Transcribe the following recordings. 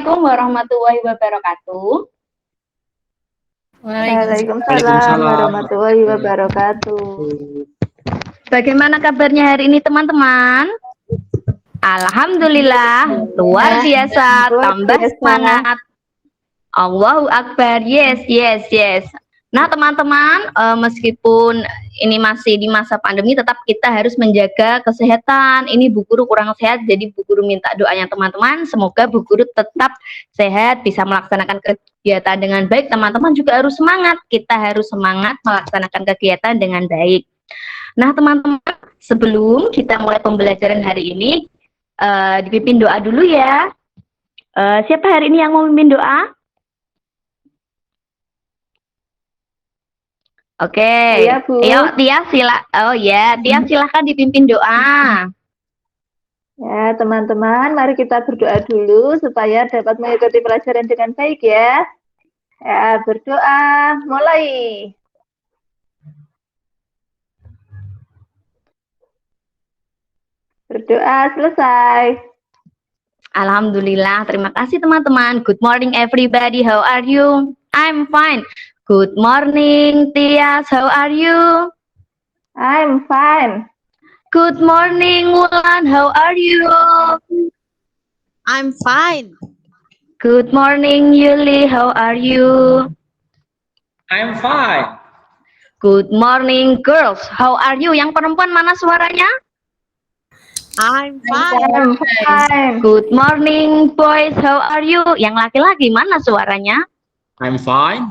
Assalamualaikum warahmatullahi wabarakatuh. Waalaikumsalam warahmatullahi wabarakatuh. Bagaimana kabarnya hari ini teman-teman? Alhamdulillah, luar biasa, tambah semangat. Allahu Akbar, yes. Nah teman-teman, meskipun ini masih di masa pandemi, tetap kita harus menjaga kesehatan. Ini Bu Guru kurang sehat, jadi Bu Guru minta doanya teman-teman. Semoga Bu Guru tetap sehat, bisa melaksanakan kegiatan dengan baik. Teman-teman juga harus semangat, kita harus semangat melaksanakan kegiatan dengan baik. Nah teman-teman, sebelum kita mulai pembelajaran hari ini, dipimpin doa dulu ya. Siapa hari ini yang mau memimpin doa? Oke, Iya, Bu. Ayo Tia Tia silahkan dipimpin doa. Ya, teman-teman, mari kita berdoa dulu supaya dapat mengikuti pelajaran dengan baik ya. Ya, berdoa, mulai. Berdoa selesai. Alhamdulillah, terima kasih teman-teman. Good morning everybody, how are you? I'm fine. Good morning Tias, how are you? I'm fine. Good morning Wulan, how are you? I'm fine. Good morning Yuli, how are you? I'm fine. Good morning girls, how are you? Yang perempuan mana suaranya? I'm fine. I'm fine. Good morning boys, how are you? Yang laki-laki mana suaranya? I'm fine.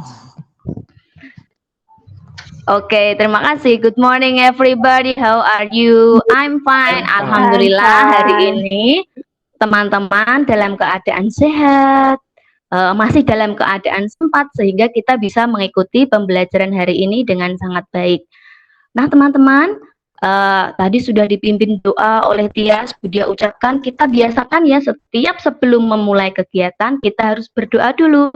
Oke, terima kasih. Good morning everybody, how are you? I'm fine. Alhamdulillah hari ini teman-teman dalam keadaan sehat, masih dalam keadaan sempat sehingga kita bisa mengikuti pembelajaran hari ini dengan sangat baik. Nah teman-teman, tadi sudah dipimpin doa oleh Tias, dia ucapkan kita biasakan ya setiap sebelum memulai kegiatan kita harus berdoa dulu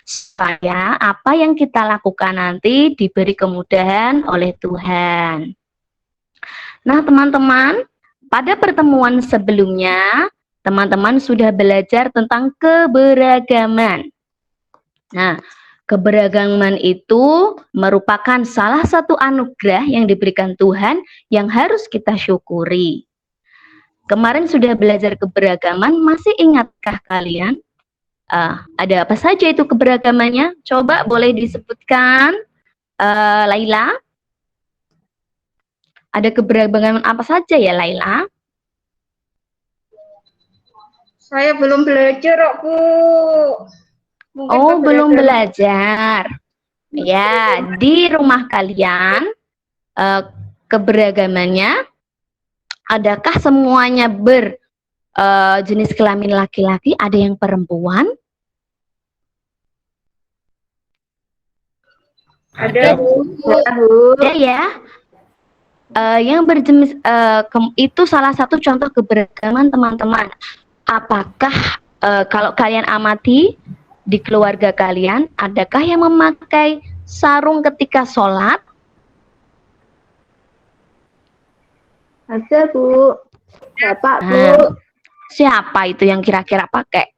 supaya apa yang kita lakukan nanti diberi kemudahan oleh Tuhan. Nah teman-teman, pada pertemuan sebelumnya teman-teman sudah belajar tentang keberagaman. Nah, keberagaman itu merupakan salah satu anugerah yang diberikan Tuhan yang harus kita syukuri. Kemarin sudah belajar keberagaman, masih ingatkah kalian? Ada apa saja itu keberagamannya? Coba boleh disebutkan, Laila? Ada keberagaman apa saja ya, Laila? Saya belum belajar, Bu. Oh, belum belajar. Ya, di rumah kalian keberagamannya, adakah semuanya jenis kelamin laki-laki, ada yang perempuan? Ada, Bu. Ada ya. Yang berjenis itu salah satu contoh keberagaman teman-teman. Apakah kalau kalian amati di keluarga kalian, adakah yang memakai sarung ketika sholat? Ada, Bu. Bapak, Bu. Siapa itu yang kira-kira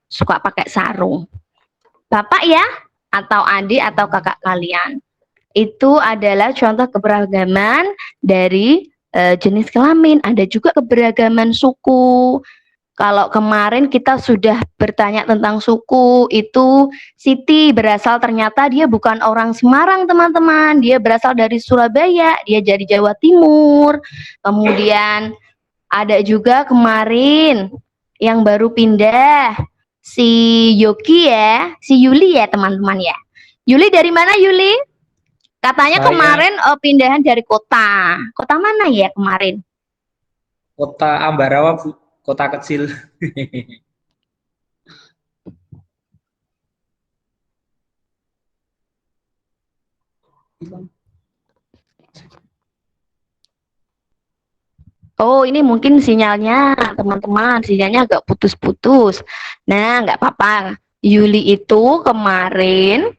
suka pakai sarung? Bapak ya? Atau adik atau kakak kalian? Itu adalah contoh keberagaman dari jenis kelamin. Ada juga keberagaman suku. Kalau kemarin kita sudah bertanya tentang suku, itu Siti berasal, ternyata dia bukan orang Semarang teman-teman, dia berasal dari Surabaya, dia dari Jawa Timur. Kemudian ada juga kemarin yang baru pindah, si Yogi ya, si Yuli ya teman-teman ya. Yuli dari mana Yuli? Katanya kemarin pindahan dari kota. Kota mana ya kemarin? Kota Ambarawa, Bu. Kota kecil. Oh, ini mungkin sinyalnya teman-teman, sinyalnya agak putus-putus. Nah, nggak apa-apa. Yuli itu kemarin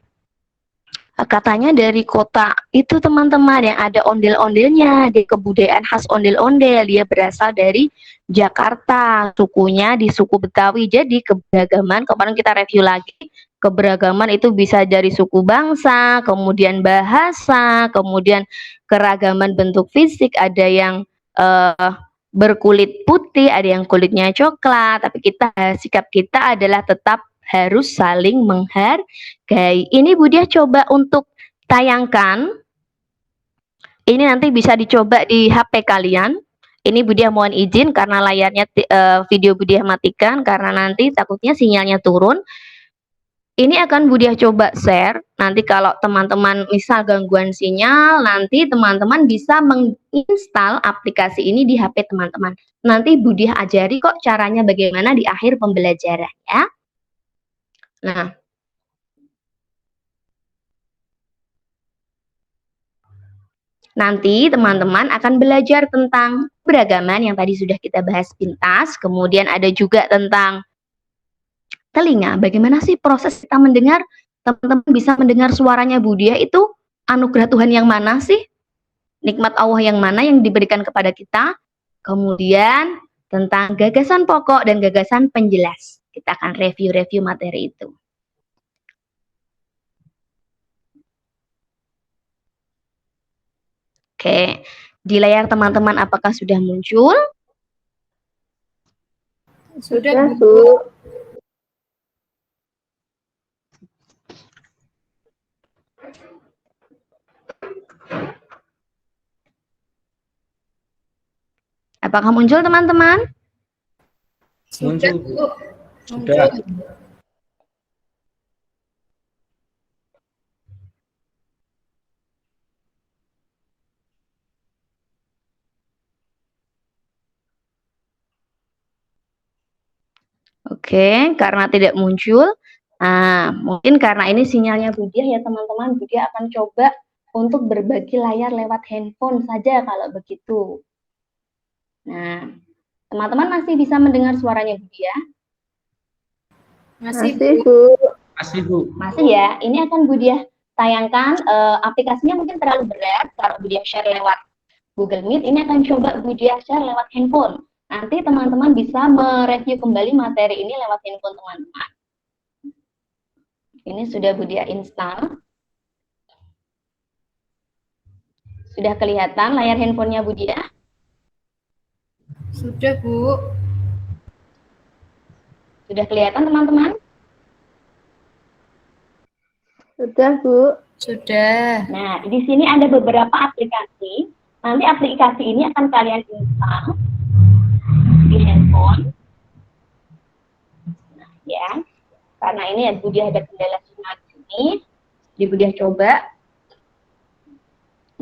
Katanya dari kota itu teman-teman yang ada ondel-ondelnya, di kebudayaan khas ondel-ondel. Dia berasal dari Jakarta, sukunya di suku Betawi. Jadi keberagaman, kemarin kita review lagi, keberagaman itu bisa dari suku bangsa, kemudian bahasa, kemudian keragaman bentuk fisik, ada yang berkulit putih, ada yang kulitnya coklat, tapi sikap kita adalah tetap harus saling menghargai. Ini Bu Diah coba untuk tayangkan. Ini nanti bisa dicoba di HP kalian. Ini Bu Diah mohon izin karena layarnya video Bu Diah matikan karena nanti takutnya sinyalnya turun. Ini akan Bu Diah coba share. Nanti kalau teman-teman misal gangguan sinyal, nanti teman-teman bisa menginstal aplikasi ini di HP teman-teman. Nanti Bu Diah ajari kok caranya bagaimana di akhir pembelajaran ya. Nah, nanti teman-teman akan belajar tentang beragaman yang tadi sudah kita bahas pintas, kemudian ada juga tentang telinga. Bagaimana sih proses kita mendengar? Teman-teman bisa mendengar suaranya Bu Diah itu anugerah Tuhan yang mana sih? Nikmat Allah yang mana yang diberikan kepada kita? Kemudian tentang gagasan pokok dan gagasan penjelas. Kita akan review-review materi itu. Oke, di layar teman-teman apakah sudah muncul? Sudah, Bu. Apakah muncul teman-teman? Muncul, Bu. Sudah. Oke, karena tidak muncul, mungkin karena ini sinyalnya Bu Diah ya teman-teman. Bu Diah akan coba untuk berbagi layar lewat handphone saja kalau begitu. Nah, teman-teman masih bisa mendengar suaranya Bu Diah? Masih, Bu. Masih, Bu. Masih ya. Ini akan Bu Diah tayangkan. Aplikasinya mungkin terlalu berat kalau Bu Diah share lewat Google Meet. Ini akan coba Bu Diah share lewat handphone. Nanti teman-teman bisa mereview kembali materi ini lewat handphone teman-teman. Ini sudah Bu Diah install. Sudah kelihatan layar handphonenya Bu Diah? Sudah, Bu. Sudah kelihatan teman-teman? Sudah, Bu. Sudah. Nah, di sini ada beberapa aplikasi. Nanti aplikasi ini akan kalian install di handphone. Nah, ya. Karena ini ya Bu Diah ada kendala sinyal di sini. Di Bu Diah coba.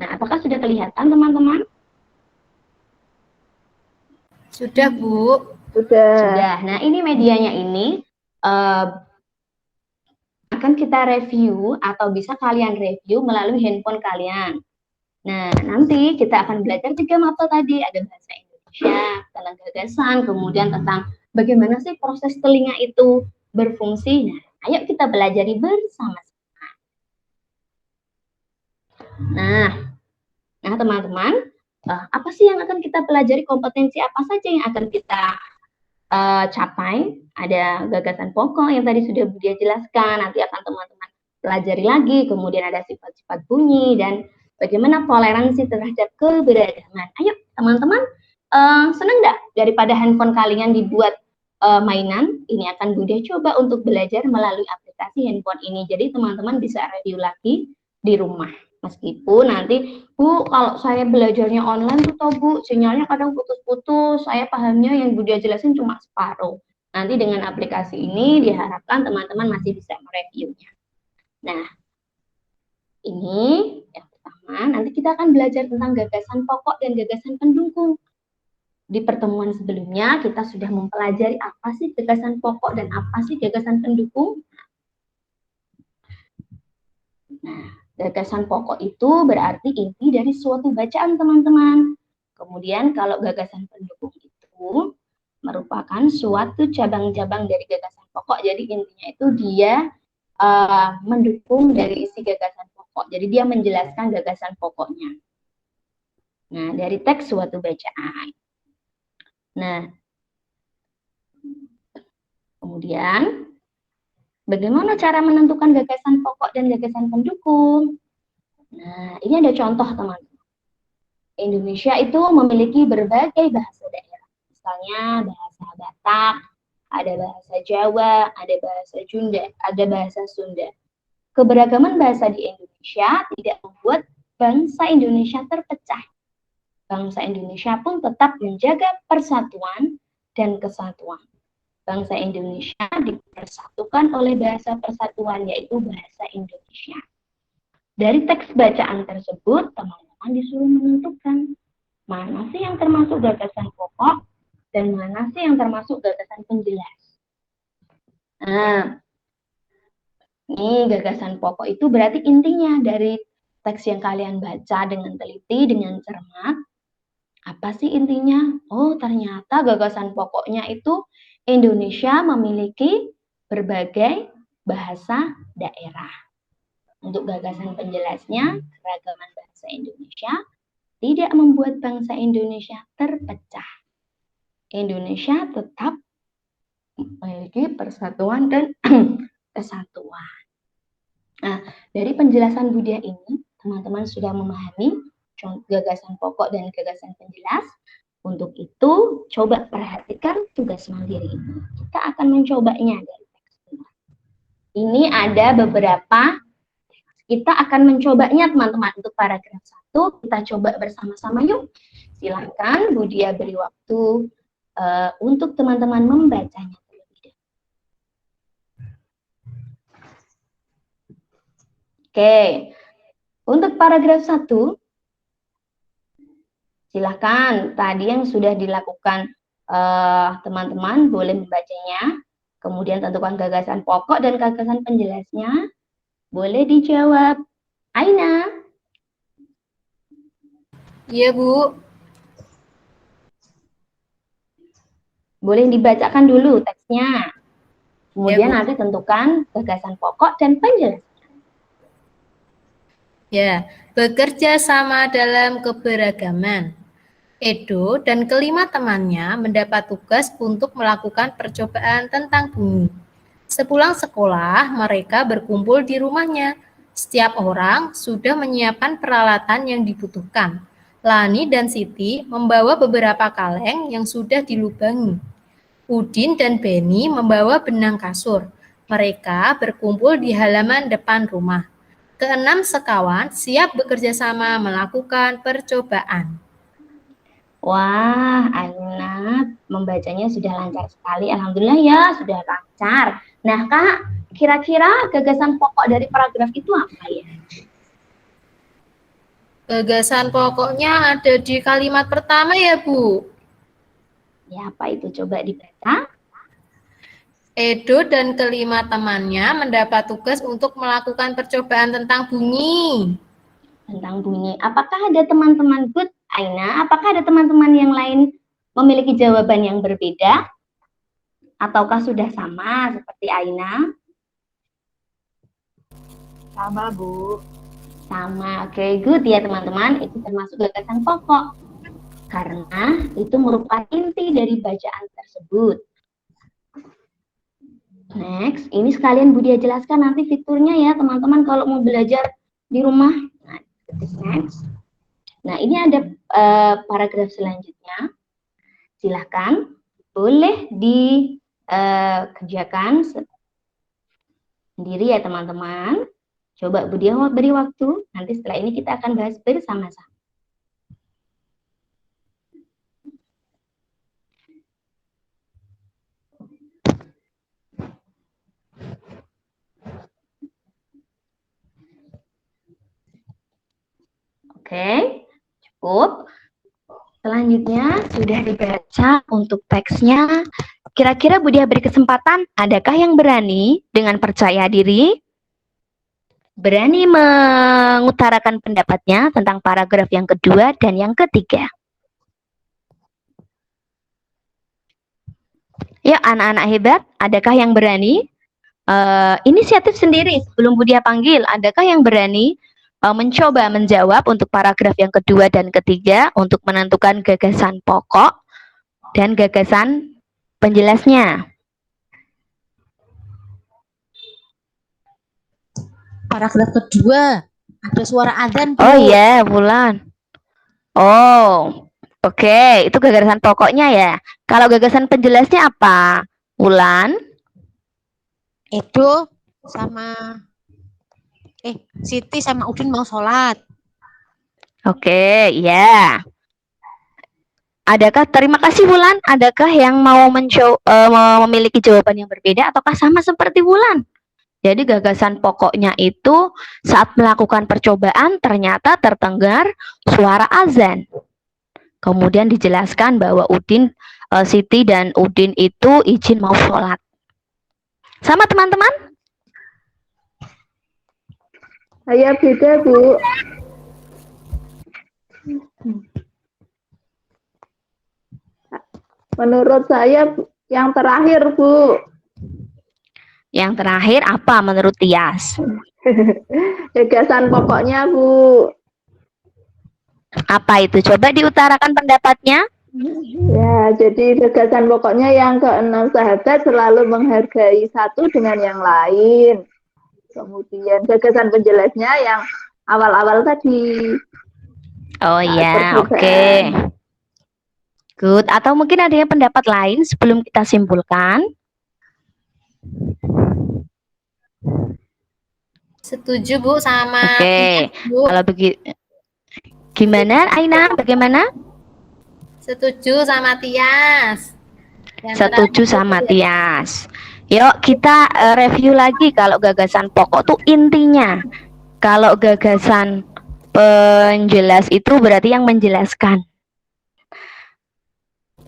Nah, apakah sudah kelihatan teman-teman? Sudah, Bu. Sudah. Sudah. Nah, ini medianya ini akan kita review atau bisa kalian review melalui handphone kalian. Nah, nanti kita akan belajar 3 mata tadi. Ada bahasa Indonesia, tentang gagasan, kemudian tentang bagaimana sih proses telinga itu berfungsi. Nah, ayo kita belajari bersama-sama. Nah, teman-teman, apa sih yang akan kita pelajari, kompetensi apa saja yang akan kita capai? Ada gagasan pokok yang tadi sudah Bu Diah jelaskan, nanti akan teman-teman pelajari lagi, kemudian ada sifat-sifat bunyi, dan bagaimana toleransi terhadap keberagaman. Ayo teman-teman, senang nggak daripada handphone kalian dibuat mainan? Ini akan Bu Diah coba untuk belajar melalui aplikasi handphone ini, jadi teman-teman bisa review lagi di rumah. Meskipun nanti, Bu, kalau saya belajarnya online tuh toh Bu, sinyalnya kadang putus-putus, saya pahamnya yang Bu Dia jelasin cuma separuh. Nanti dengan aplikasi ini diharapkan teman-teman masih bisa mereviewnya. Nah, ini yang pertama, nanti kita akan belajar tentang gagasan pokok dan gagasan pendukung. Di pertemuan sebelumnya kita sudah mempelajari apa sih gagasan pokok dan apa sih gagasan pendukung. Nah, gagasan pokok itu berarti inti dari suatu bacaan teman-teman. Kemudian kalau gagasan pendukung itu merupakan suatu cabang-cabang dari gagasan pokok. Jadi intinya itu dia mendukung dari isi gagasan pokok. pokok. Jadi dia menjelaskan gagasan pokoknya. Nah, dari teks suatu bacaan. Nah, kemudian bagaimana cara menentukan gagasan pokok dan gagasan pendukung? Nah, ini ada contoh, teman-teman. Indonesia itu memiliki berbagai bahasa daerah. Misalnya bahasa Batak, ada bahasa Jawa, ada bahasa Sunda. Keberagaman bahasa di Indonesia tidak membuat bangsa Indonesia terpecah. Bangsa Indonesia pun tetap menjaga persatuan dan kesatuan. Bangsa Indonesia dipersatukan oleh bahasa persatuan, yaitu bahasa Indonesia. Dari teks bacaan tersebut, teman-teman disuruh menentukan mana sih yang termasuk gagasan pokok dan mana sih yang termasuk gagasan penjelas. Nah, ini gagasan pokok itu berarti intinya dari teks yang kalian baca dengan teliti, dengan cermat. Apa sih intinya? Oh, ternyata gagasan pokoknya itu Indonesia memiliki berbagai bahasa daerah. Untuk gagasan penjelasnya, keragaman bahasa Indonesia tidak membuat bangsa Indonesia terpecah. Indonesia tetap memiliki persatuan dan kesatuan. Nah, dari penjelasan Budia ini, teman-teman sudah memahami gagasan pokok dan gagasan penjelas. Untuk itu, coba perhatikan tugas mandiri ini. Kita akan mencobanya dari teks. Ini ada beberapa. Kita akan mencobanya, teman-teman. Untuk paragraf 1, kita coba bersama-sama yuk. Silakan Budia beri waktu untuk teman-teman membacanya terlebih dahulu. Oke, untuk paragraf 1, silakan. Tadi yang sudah dilakukan teman-teman boleh membacanya. Kemudian tentukan gagasan pokok dan gagasan penjelasnya. Boleh dijawab. Aina. Iya, Bu. Boleh dibacakan dulu teksnya. Kemudian Ya, Bu. nanti tentukan gagasan pokok dan penjelasan. Ya, bekerja sama dalam keberagaman. Edo dan kelima temannya mendapat tugas untuk melakukan percobaan tentang bumi. Sepulang sekolah, mereka berkumpul di rumahnya. Setiap orang sudah menyiapkan peralatan yang dibutuhkan. Lani dan Siti membawa beberapa kaleng yang sudah dilubangi. Udin dan Beni membawa benang kasur. Mereka berkumpul di halaman depan rumah. Keenam sekawan siap bekerja sama melakukan percobaan. Wah, Aina membacanya sudah lancar sekali. Alhamdulillah ya, sudah lancar. Nah, Kak, kira-kira gagasan pokok dari paragraf itu apa ya? Gagasan pokoknya ada di kalimat pertama ya, Bu. Ya, apa itu? Coba dibaca. Edo dan kelima temannya mendapat tugas untuk melakukan percobaan tentang bunyi. Tentang bunyi. Apakah ada teman-teman good, Aina? Apakah ada teman-teman yang lain memiliki jawaban yang berbeda? Ataukah sudah sama seperti Aina? Sama, Bu. Sama. Oke, good ya teman-teman. Itu termasuk gagasan pokok. Karena itu merupakan inti dari bacaan tersebut. Next, ini sekalian Budia jelaskan nanti fiturnya ya teman-teman kalau mau belajar di rumah. Nah, next. Nah, ini ada paragraf selanjutnya. Silahkan, boleh dikerjakan sendiri ya teman-teman. Coba Budia beri waktu, nanti setelah ini kita akan bahas bersama-sama. Oke, cukup. Selanjutnya sudah dibaca untuk teksnya. Kira-kira Budia beri kesempatan, adakah yang berani dengan percaya diri, berani mengutarakan pendapatnya tentang paragraf yang kedua dan yang ketiga? Ya, anak-anak hebat, adakah yang berani? Inisiatif sendiri sebelum Budia panggil, adakah yang berani mencoba menjawab untuk paragraf yang kedua dan ketiga untuk menentukan gagasan pokok dan gagasan penjelasnya. Paragraf kedua ada suara azan, Bu. Oh iya, Wulan. Oh, oke, itu gagasan pokoknya ya. Kalau gagasan penjelasnya apa, Wulan? Edo sama Siti sama Udin mau sholat. Oke, ya. Adakah, terima kasih Wulan, adakah yang mau memiliki jawaban yang berbeda ataukah sama seperti Wulan? Jadi gagasan pokoknya itu saat melakukan percobaan ternyata terdengar suara azan. Kemudian dijelaskan bahwa Siti dan Udin itu izin mau sholat. Sama teman-teman? Saya beda, Bu. Menurut saya yang terakhir, Bu. Yang terakhir apa menurut Tias? Gagasan pokoknya, Bu. Apa itu? Coba diutarakan pendapatnya. Ya, jadi gagasan pokoknya yang keenam sahabat selalu menghargai satu dengan yang lain. Kemudian gagasan penjelasnya yang awal-awal tadi. Oh iya, oke. percobaan. Good. Atau mungkin ada yang pendapat lain sebelum kita simpulkan? Setuju Bu sama Oke. Bu. Kalau begitu, gimana Aina? Bagaimana? Setuju sama Tias. Dan Setuju sama Tias. Yuk kita review lagi kalau gagasan pokok tuh intinya. Kalau gagasan penjelas itu berarti yang menjelaskan.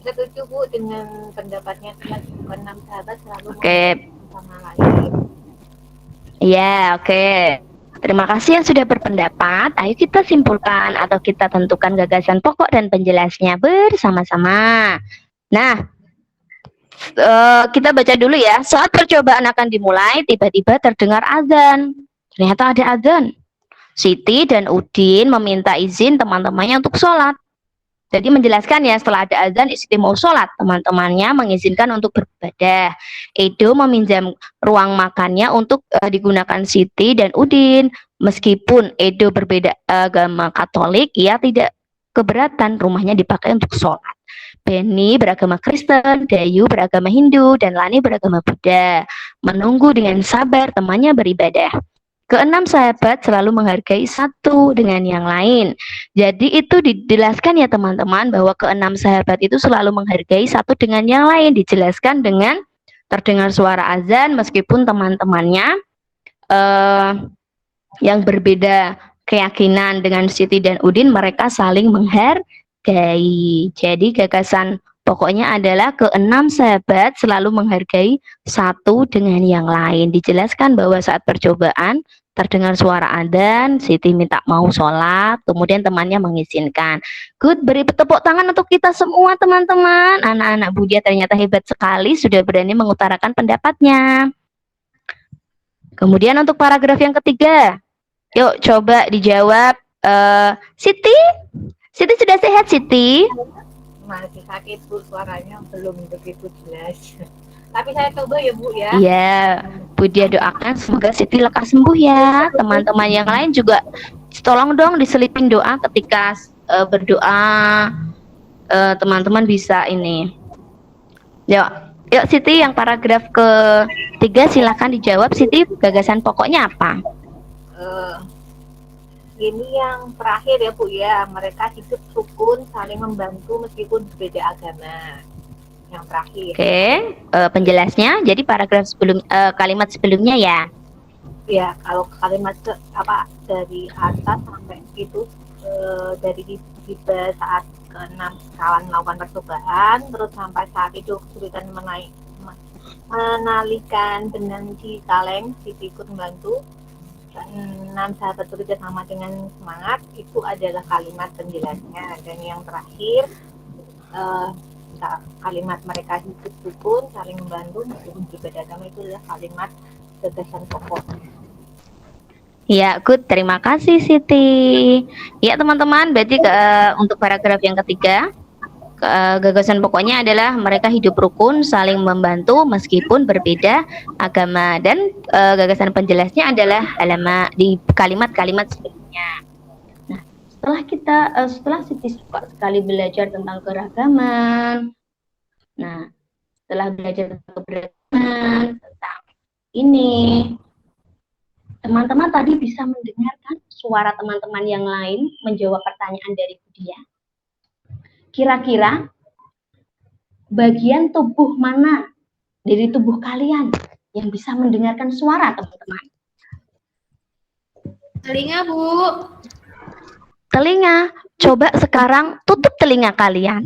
setuju Bu dengan pendapatnya Tias. Keenam sahabat selalu Oke. sama lain. Ya, oke. Terima kasih yang sudah berpendapat. Ayo kita simpulkan atau kita tentukan gagasan pokok dan penjelasnya bersama-sama. Nah, kita baca dulu ya. Saat percobaan akan dimulai, tiba-tiba terdengar azan. Ternyata ada azan. Siti dan Udin meminta izin teman-temannya untuk sholat. Jadi menjelaskan ya, setelah ada azan, Siti mau sholat. Teman-temannya mengizinkan untuk beribadah. Edo meminjam ruang makannya untuk digunakan Siti dan Udin. Meskipun Edo berbeda agama Katolik, ia tidak keberatan rumahnya dipakai untuk sholat. Benny beragama Kristen, Dayu beragama Hindu, dan Lani beragama Buddha. Menunggu dengan sabar temannya beribadah. Keenam sahabat selalu menghargai satu dengan yang lain. Jadi itu dijelaskan ya teman-teman bahwa keenam sahabat itu selalu menghargai satu dengan yang lain. Dijelaskan dengan terdengar suara azan meskipun teman-temannya yang berbeda keyakinan dengan Siti dan Udin, mereka saling menghargai. Jadi gagasan pokoknya adalah keenam sahabat selalu menghargai satu dengan yang lain. Dijelaskan bahwa saat percobaan terdengar suara adzan, Siti minta mau sholat, kemudian temannya mengizinkan. Good, beri tepuk tangan untuk kita semua teman-teman. Anak-anak Budia ternyata hebat sekali, sudah berani mengutarakan pendapatnya. Kemudian untuk paragraf yang ketiga, yuk coba dijawab. Siti sudah sehat Siti? Masih sakit Bu, suaranya belum begitu jelas. Tapi saya coba ya Bu ya. Iya, Budia doakan semoga Siti lekas sembuh ya. Teman-teman yang lain juga tolong dong diselipin doa ketika berdoa. Teman-teman bisa ini. Yuk Siti, yang paragraf ketiga silakan dijawab Siti, gagasan pokoknya apa? Ini yang terakhir ya Bu ya, mereka hidup rukun, saling membantu meskipun berbeda agama. Yang terakhir. Oke, penjelasnya. Jadi paragraf kalimat sebelumnya ya. Ya, kalau kalimat dari atas sampai itu dari tiba saat ke-6 kawan melakukan percobaan, terus sampai saat itu kesulitan menalikan benang di kaleng, Siti ikut membantu. 6 sahabat bekerja sama dengan semangat, itu adalah kalimat penjelasnya. Dan yang terakhir kalimat mereka hidup rukun, saling membantu meskipun berbeda agama, itu adalah kalimat gagasan pokok. Ya, good. Terima kasih, Siti. Ya, teman-teman, berarti untuk paragraf yang ketiga, gagasan pokoknya adalah mereka hidup rukun, saling membantu meskipun berbeda agama. Dan gagasan penjelasnya adalah di kalimat-kalimat sebelumnya. Nah, setelah Siti suka sekali belajar tentang keragaman, nah, setelah belajar tentang keberagaman, tentang ini, teman-teman tadi bisa mendengarkan suara teman-teman yang lain menjawab pertanyaan dari Budia. Kira-kira bagian tubuh mana dari tubuh kalian yang bisa mendengarkan suara, teman-teman? Telinga, Bu. Telinga. Coba sekarang tutup telinga kalian.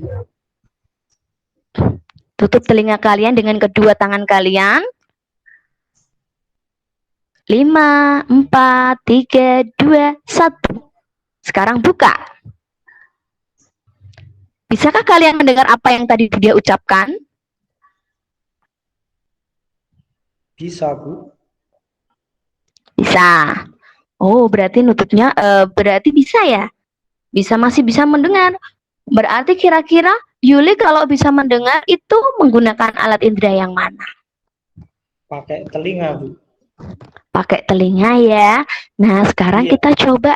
Tutup telinga kalian dengan kedua tangan kalian. 5, 4, 3, 2, 1. Sekarang buka. Bisakah kalian mendengar apa yang tadi dia ucapkan? Bisa, Bu. Bisa. Oh, berarti nutupnya berarti bisa ya? Masih bisa mendengar. Berarti kira-kira Yuli kalau bisa mendengar itu menggunakan alat indera yang mana? Pakai telinga, Bu. Pakai telinga ya. Nah, sekarang Iya. kita coba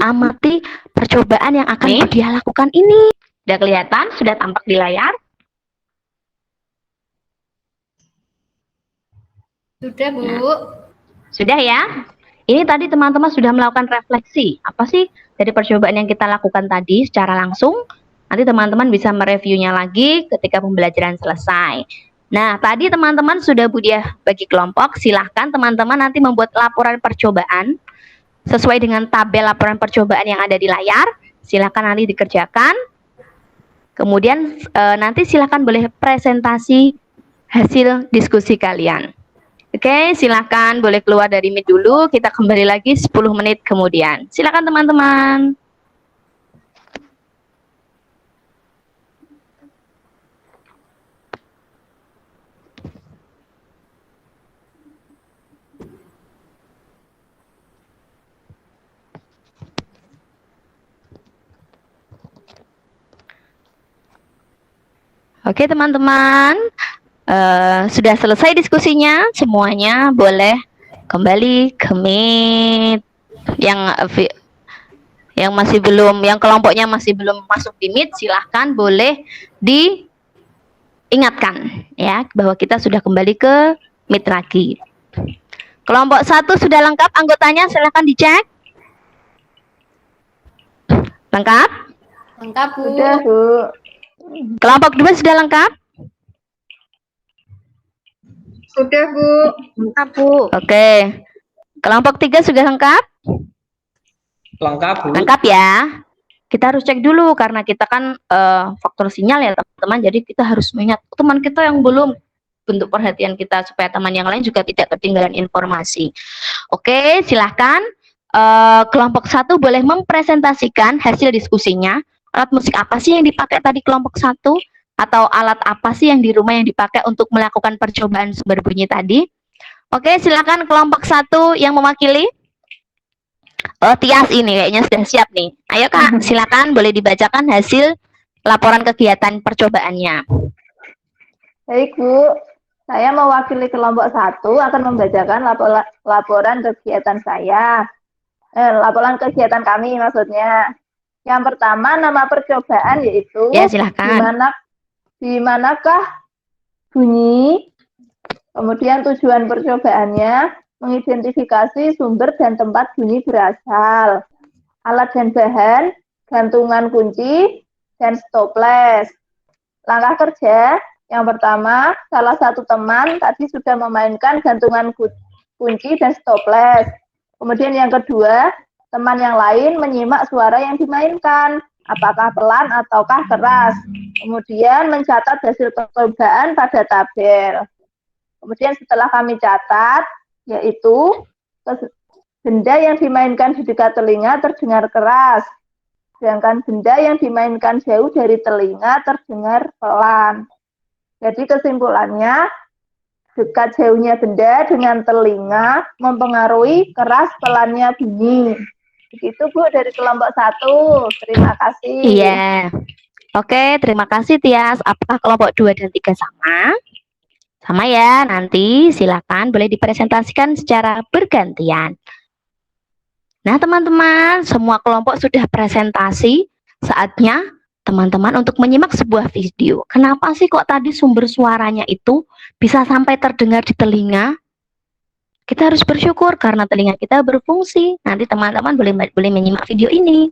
amati percobaan yang akan dia lakukan ini. Sudah kelihatan? Sudah tampak di layar? Sudah, Bu. Sudah ya? Ini tadi teman-teman sudah melakukan refleksi. Apa sih dari percobaan yang kita lakukan tadi secara langsung? Nanti teman-teman bisa mereviewnya lagi ketika pembelajaran selesai. Nah, tadi teman-teman sudah Budia bagi kelompok. Silahkan teman-teman nanti membuat laporan percobaan sesuai dengan tabel laporan percobaan yang ada di layar. Silahkan nanti dikerjakan. Kemudian nanti silahkan boleh presentasi hasil diskusi kalian. Oke, silakan boleh keluar dari Meet dulu. Kita kembali lagi 10 menit kemudian. Silakan teman-teman. Oke, teman-teman. Sudah selesai diskusinya, semuanya boleh kembali ke Meet. Yang masih belum, yang kelompoknya masih belum masuk di Meet, silahkan boleh diingatkan ya bahwa kita sudah kembali ke Meet lagi. Kelompok 1 sudah lengkap anggotanya, silahkan dicek. Lengkap? Lengkap, Bu. Sudah, Bu. Kelompok 2 sudah lengkap? Sudah, Bu. Lengkap, Bu. Oke. Kelompok 3 sudah lengkap? Lengkap, Bu. Lengkap ya. Kita harus cek dulu karena kita kan faktor sinyal ya teman-teman. Jadi kita harus mengingat teman kita yang belum, bentuk perhatian kita supaya teman yang lain juga tidak ketinggalan informasi. Oke, silahkan kelompok 1 boleh mempresentasikan hasil diskusinya. Alat musik apa sih yang dipakai tadi kelompok 1? Atau alat apa sih yang di rumah yang dipakai untuk melakukan percobaan sumber bunyi tadi? Oke, silakan kelompok 1 yang mewakili. Oh, Tias ini kayaknya sudah siap nih. Ayo Kak, silakan boleh dibacakan hasil laporan kegiatan percobaannya. Baik, Bu. Saya mewakili kelompok 1 akan membacakan laporan kegiatan saya. Laporan kegiatan kami maksudnya. Yang pertama, nama percobaan yaitu Ya, silakan. di manakah bunyi, kemudian tujuan percobaannya, mengidentifikasi sumber dan tempat bunyi berasal, alat dan bahan, gantungan kunci, dan stoples. Langkah kerja, yang pertama, salah satu teman tadi sudah memainkan gantungan kunci dan stoples. Kemudian yang kedua, teman yang lain menyimak suara yang dimainkan, apakah pelan ataukah keras. Kemudian mencatat hasil percobaan pada tabel. Kemudian setelah kami catat, yaitu benda yang dimainkan di dekat telinga terdengar keras, sedangkan benda yang dimainkan jauh dari telinga terdengar pelan. Jadi kesimpulannya, dekat jauhnya benda dengan telinga mempengaruhi keras pelannya bunyi. Begitu Bu dari kelompok 1. Terima kasih. Iya. Oke, terima kasih Tias. Apakah kelompok 2 dan 3 sama? Sama ya, nanti silakan boleh dipresentasikan secara bergantian. Nah teman-teman, semua kelompok sudah presentasi, saatnya teman-teman untuk menyimak sebuah video. Kenapa sih kok tadi sumber suaranya itu bisa sampai terdengar di telinga? Kita harus bersyukur karena telinga kita berfungsi. Nanti teman-teman boleh menyimak video ini.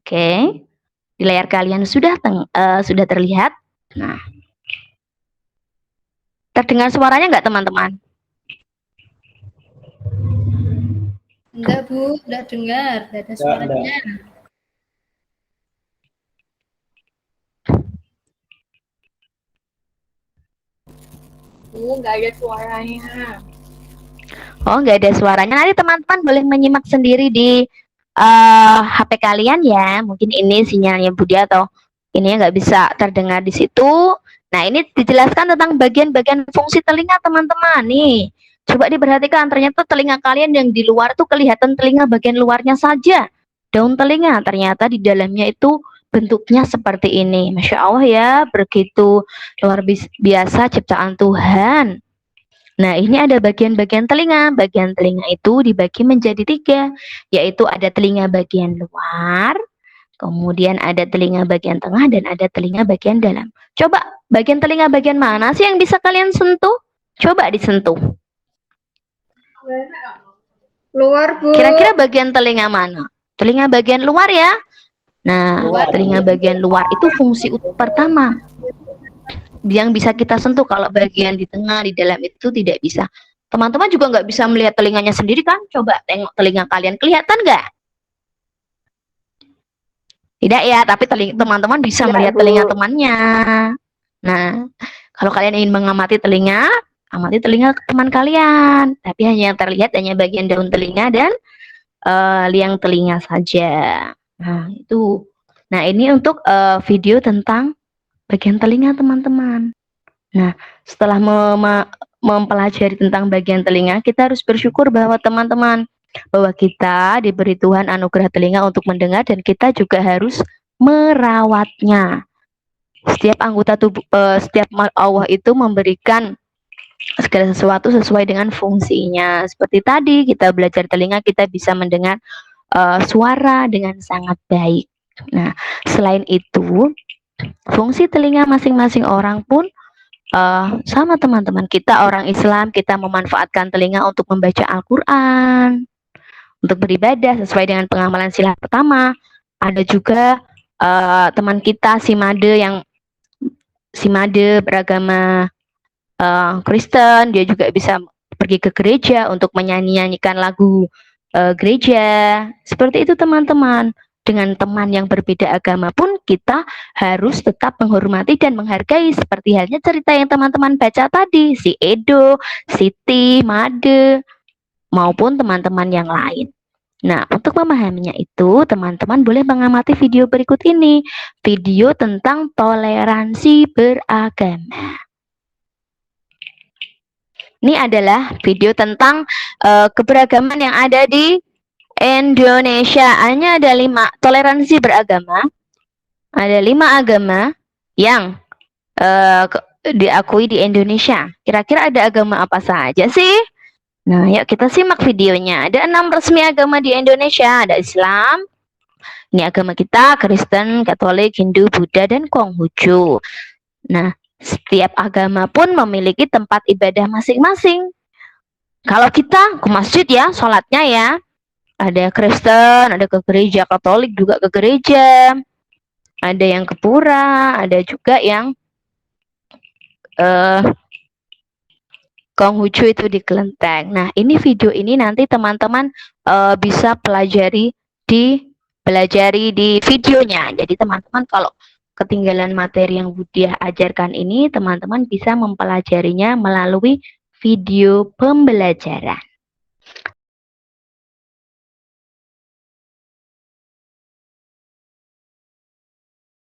Oke, di layar kalian sudah terlihat. Nah, terdengar suaranya nggak teman-teman? Enggak, Bu, enggak dengar, enggak ada suaranya. Bu, enggak ada suaranya. Oh, nggak ada suaranya. Nanti teman-teman boleh menyimak sendiri di HP kalian ya. Mungkin ini sinyalnya Budi atau ini nggak bisa terdengar di situ. Nah, ini dijelaskan tentang bagian-bagian fungsi telinga teman-teman. Nih, coba diperhatikan. Ternyata telinga kalian yang di luar tuh kelihatan telinga bagian luarnya saja. Daun telinga ternyata di dalamnya itu bentuknya seperti ini. Masya Allah ya, begitu luar biasa ciptaan Tuhan. Nah, ini ada bagian-bagian telinga. Bagian telinga itu dibagi menjadi 3, yaitu ada telinga bagian luar, kemudian ada telinga bagian tengah, dan ada telinga bagian dalam. Coba, bagian telinga bagian mana sih yang bisa kalian sentuh? Coba disentuh. Luar Bu. Kira-kira bagian telinga mana? Telinga bagian luar ya? Nah, telinga bagian luar itu fungsi pertama yang bisa kita sentuh. Kalau bagian di tengah, di dalam itu tidak bisa. Teman-teman juga nggak bisa melihat telinganya sendiri kan? Coba tengok telinga kalian, kelihatan nggak? Tidak ya, tapi teman-teman bisa melihat telinga temannya. Nah, kalau kalian ingin mengamati telinga, amati telinga teman kalian. Tapi hanya yang terlihat hanya bagian daun telinga dan liang telinga saja. Nah, itu. Nah, ini untuk video tentang bagian telinga teman-teman. Nah, setelah mempelajari tentang bagian telinga, kita harus bersyukur bahwa teman-teman, bahwa kita diberi Tuhan anugerah telinga untuk mendengar dan kita juga harus merawatnya. Setiap anggota tubuh, setiap Allah itu memberikan segala sesuatu sesuai dengan fungsinya. Seperti tadi kita belajar telinga, kita bisa mendengar suara dengan sangat baik. Nah, selain itu, fungsi telinga masing-masing orang pun sama teman-teman. Kita orang Islam, kita memanfaatkan telinga untuk membaca Al-Quran, untuk beribadah sesuai dengan pengamalan sila pertama. Ada juga teman kita si Made beragama Kristen, dia juga bisa pergi ke gereja untuk menyanyikan lagu gereja. Seperti itu teman-teman. Dengan teman yang berbeda agama pun kita harus tetap menghormati dan menghargai, seperti halnya cerita yang teman-teman baca tadi, si Edo, Siti, Made, maupun teman-teman yang lain. Nah, untuk memahaminya itu, teman-teman boleh mengamati video berikut ini, video tentang toleransi beragama. Ini adalah video tentang keberagaman yang ada di Indonesia. Hanya ada 5 toleransi beragama. Ada 5 agama yang diakui di Indonesia. Kira-kira ada agama apa saja sih? Nah, yuk kita simak videonya. Ada 6 resmi agama di Indonesia. Ada Islam. Ini agama kita, Kristen, Katolik, Hindu, Buddha, dan Konghucu. Nah, setiap agama pun memiliki tempat ibadah masing-masing. Kalau kita ke masjid ya, sholatnya ya. Ada Kristen, ada ke gereja, Katolik juga ke gereja. Ada yang ke pura, ada juga yang Konghucu itu di kelenteng. Nah, ini video ini nanti teman-teman bisa pelajari di videonya. Jadi teman-teman kalau ketinggalan materi yang Budi ajarkan ini, teman-teman bisa mempelajarinya melalui video pembelajaran.